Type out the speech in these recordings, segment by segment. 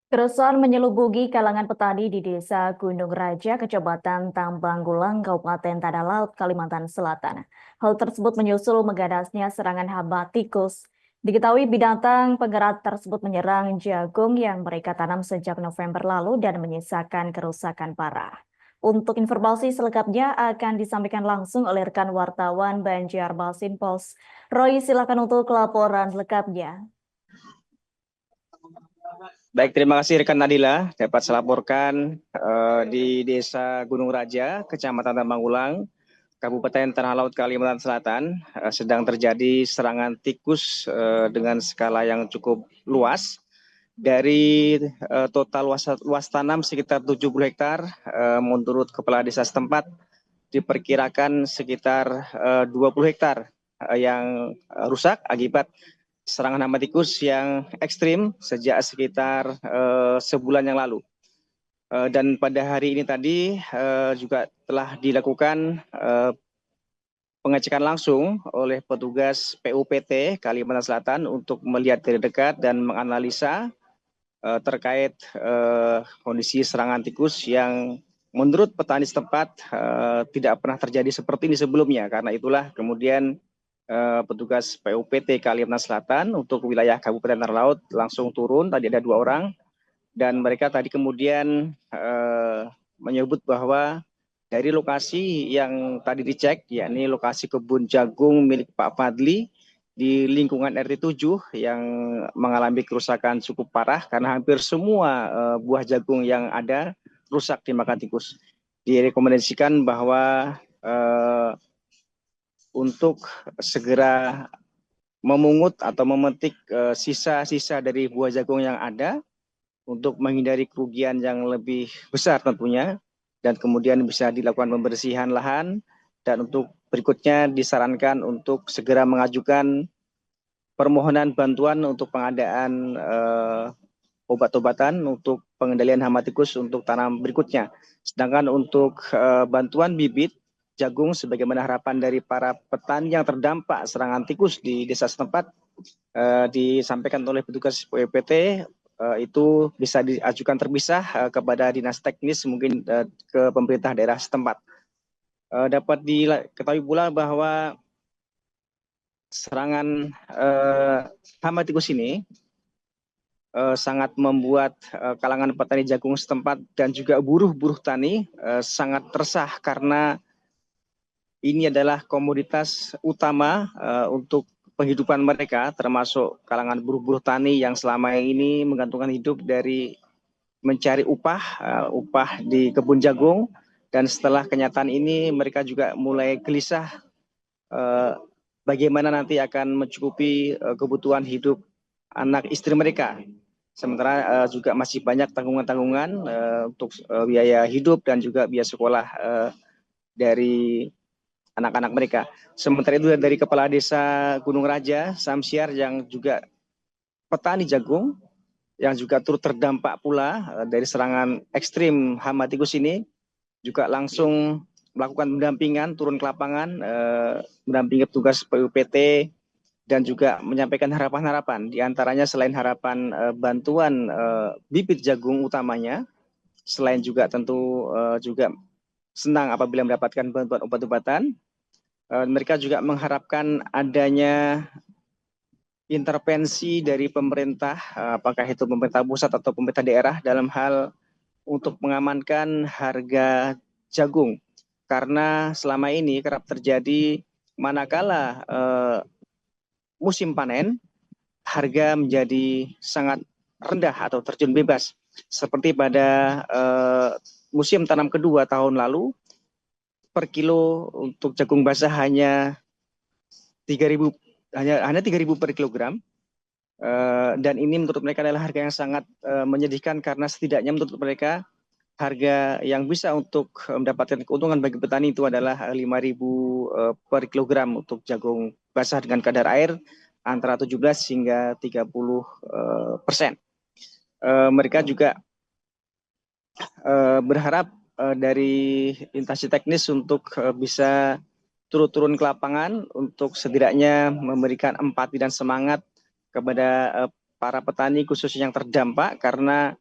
Keresahan menyelubugi kalangan petani di Desa Gunung Raja, Kecamatan Tambanggulang, Kabupaten Tanah Laut, Kalimantan Selatan. Hal tersebut menyusul mengganasnya serangan hama tikus. Diketahui binatang penggerak tersebut menyerang jagung yang mereka tanam sejak November lalu dan menyisakan kerusakan parah. Untuk informasi selengkapnya akan disampaikan langsung oleh rekan wartawan Banjarmasin Post. Roy, silakan untuk laporan lengkapnya. Baik, terima kasih rekan Nadila. Dapat saya laporkan di Desa Gunung Raja, Kecamatan Tambanggulang, Kabupaten Tanah Laut, Kalimantan Selatan, sedang terjadi serangan tikus dengan skala yang cukup luas. Dari total luas tanam sekitar 70 hektar, menurut Kepala Desa setempat, diperkirakan sekitar 20 hektar yang rusak akibat serangan hama tikus yang ekstrim sejak sekitar sebulan yang lalu. Dan pada hari ini tadi juga telah dilakukan pengecekan langsung oleh petugas PUPT Kalimantan Selatan untuk melihat dari dekat dan menganalisa terkait kondisi serangan tikus yang menurut petani setempat tidak pernah terjadi seperti ini sebelumnya. Karena itulah kemudian petugas PUPT Kalimantan Selatan untuk wilayah Kabupaten Tanah Laut langsung turun. Tadi ada 2 orang dan mereka tadi kemudian menyebut bahwa dari lokasi yang tadi dicek, yakni lokasi kebun jagung milik Pak Fadli di lingkungan RT 7 yang mengalami kerusakan cukup parah karena hampir semua buah jagung yang ada rusak dimakan tikus. Direkomendasikan bahwa untuk segera memungut atau memetik sisa-sisa dari buah jagung yang ada untuk menghindari kerugian yang lebih besar tentunya, dan kemudian bisa dilakukan pembersihan lahan, dan untuk berikutnya disarankan untuk segera mengajukan permohonan bantuan untuk pengadaan obat-obatan untuk pengendalian hama tikus untuk tanam berikutnya. Sedangkan untuk bantuan bibit jagung sebagaimana harapan dari para petani yang terdampak serangan tikus di desa setempat, disampaikan oleh petugas PUPT itu bisa diajukan terpisah kepada dinas teknis mungkin ke pemerintah daerah setempat. Dapat diketahui pula bahwa serangan hama tikus ini sangat membuat kalangan petani jagung setempat dan juga buruh-buruh tani sangat resah karena ini adalah komoditas utama untuk penghidupan mereka, termasuk kalangan buruh-buruh tani yang selama ini menggantungkan hidup dari mencari upah di kebun jagung. Dan setelah kenyataan ini mereka juga mulai gelisah bagaimana nanti akan mencukupi kebutuhan hidup anak istri mereka. Sementara juga masih banyak tanggungan-tanggungan untuk biaya hidup dan juga biaya sekolah dari anak-anak mereka. Sementara itu dari Kepala Desa Gunung Raja, Samsiar, yang juga petani jagung, yang juga turut terdampak pula dari serangan ekstrim hama tikus ini, juga langsung melakukan pendampingan, turun ke lapangan, mendampingi petugas PUPT, dan juga menyampaikan harapan-harapan. Di antaranya selain harapan bantuan bibit jagung utamanya, selain juga tentu juga senang apabila mendapatkan bantuan obat-obatan, mereka juga mengharapkan adanya intervensi dari pemerintah, apakah itu pemerintah pusat atau pemerintah daerah, dalam hal untuk mengamankan harga jagung. Karena selama ini kerap terjadi manakala musim panen, harga menjadi sangat rendah atau terjun bebas. Seperti pada musim tanam kedua tahun lalu, per kilo untuk jagung basah hanya 3.000 hanya 3.000 per kilogram. Dan ini menurut mereka adalah harga yang sangat menyedihkan karena setidaknya menurut mereka harga yang bisa untuk mendapatkan keuntungan bagi petani itu adalah 5.000 per kilogram untuk jagung basah dengan kadar air antara 17 hingga 30%. Mereka juga berharap dari instansi teknis untuk bisa turun ke lapangan untuk setidaknya memberikan empati dan semangat kepada para petani khususnya yang terdampak, karena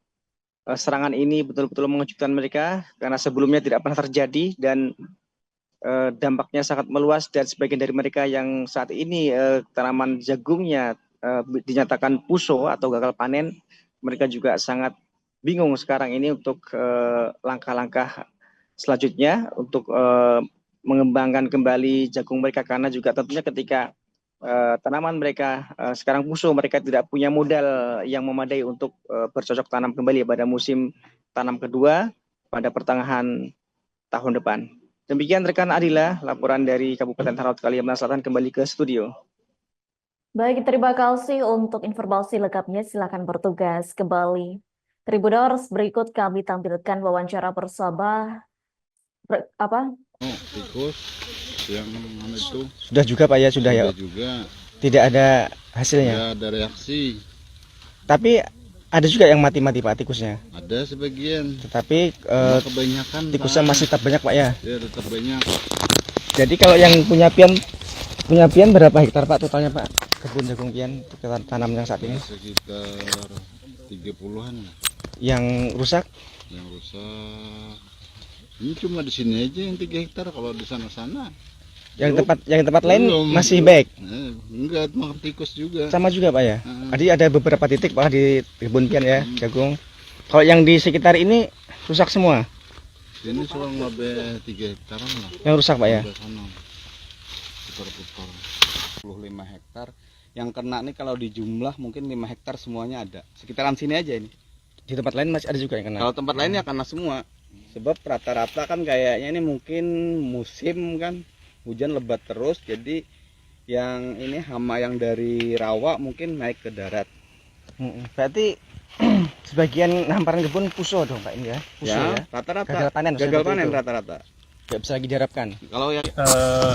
serangan ini betul-betul mengejutkan mereka karena sebelumnya tidak pernah terjadi dan dampaknya sangat meluas, dan sebagian dari mereka yang saat ini tanaman jagungnya dinyatakan puso atau gagal panen, mereka juga sangat bingung sekarang ini untuk langkah-langkah selanjutnya untuk mengembangkan kembali jagung mereka, karena juga tentunya ketika tanaman mereka sekarang puso, mereka tidak punya modal yang memadai untuk bercocok tanam kembali pada musim tanam kedua pada pertengahan tahun depan. Demikian rekan Adila, laporan dari Kabupaten Talaut Kalimantan Selatan, kembali ke studio. Baik, terima kasih untuk informasi lengkapnya. Silakan bertugas kembali. Tribuners, berikut kami tampilkan wawancara bersama tikus yang mana itu Sudah juga Pak ya, sudah ya. juga Tidak ada hasilnya. ya ada reaksi, Tapi ada juga yang mati-mati Pak tikusnya. ada sebagian, Tetapi cuma kebanyakan tikusnya Pak. masih tetap banyak Pak ya. Ya tetap banyak. Jadi kalau yang punya pian berapa hektar Pak totalnya Pak? Kebun jagung pian kita tanam yang saat ini. Sekitar 30-an lah Yang rusak yang rusak. Ini cuma di sini aja yang 3 hektar, kalau di sana-sana yang tempat lain belum. masih baik. Enggak, makan tikus juga. Sama juga Pak ya. Heeh. Jadi ada beberapa titik Pak di kebun pian ya, jagung. Kalau yang di sekitar ini rusak semua. Ini kurang lebih 3 hektaran lah. Yang rusak Pak ya. Di sana putar-putar. 25 hektar. Yang kena nih kalau di jumlah mungkin 5 hektar semuanya ada. Sekitaran sini aja ini. Di tempat lain masih ada juga yang kena. Kalau tempat lainnya kena semua. Sebab rata-rata kan kayaknya ini mungkin musim kan hujan lebat terus, jadi yang ini hama yang dari rawa mungkin naik ke darat. Berarti sebagian hamparan kebun puso dong Pak ini ya. Puso ya. Rata-rata Gagal panen, gagal seperti panen itu. rata-rata. Nggak bisa lagi diharapkan. Kalau yang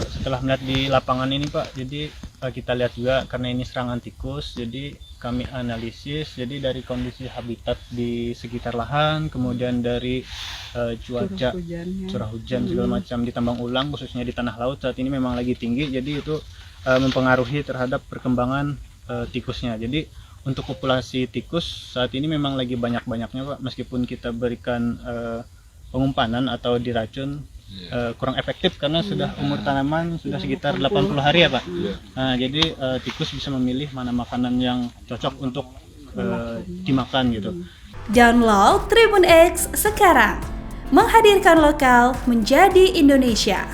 Setelah melihat di lapangan ini Pak, jadi kita lihat juga karena ini serangan tikus, jadi kami analisis, jadi dari kondisi habitat di sekitar lahan, kemudian dari cuaca, curah hujan segala macam di tambang ulang, khususnya di tanah laut saat ini memang lagi tinggi, jadi itu mempengaruhi terhadap perkembangan tikusnya. Jadi untuk populasi tikus saat ini memang lagi banyak-banyaknya Pak, meskipun kita berikan pengumpanan atau diracun, kurang efektif karena sudah umur tanaman sudah sekitar 80 hari ya Pak. Nah, jadi tikus bisa memilih mana makanan yang cocok untuk dimakan gitu. Download Tribun X sekarang, menghadirkan lokal menjadi Indonesia.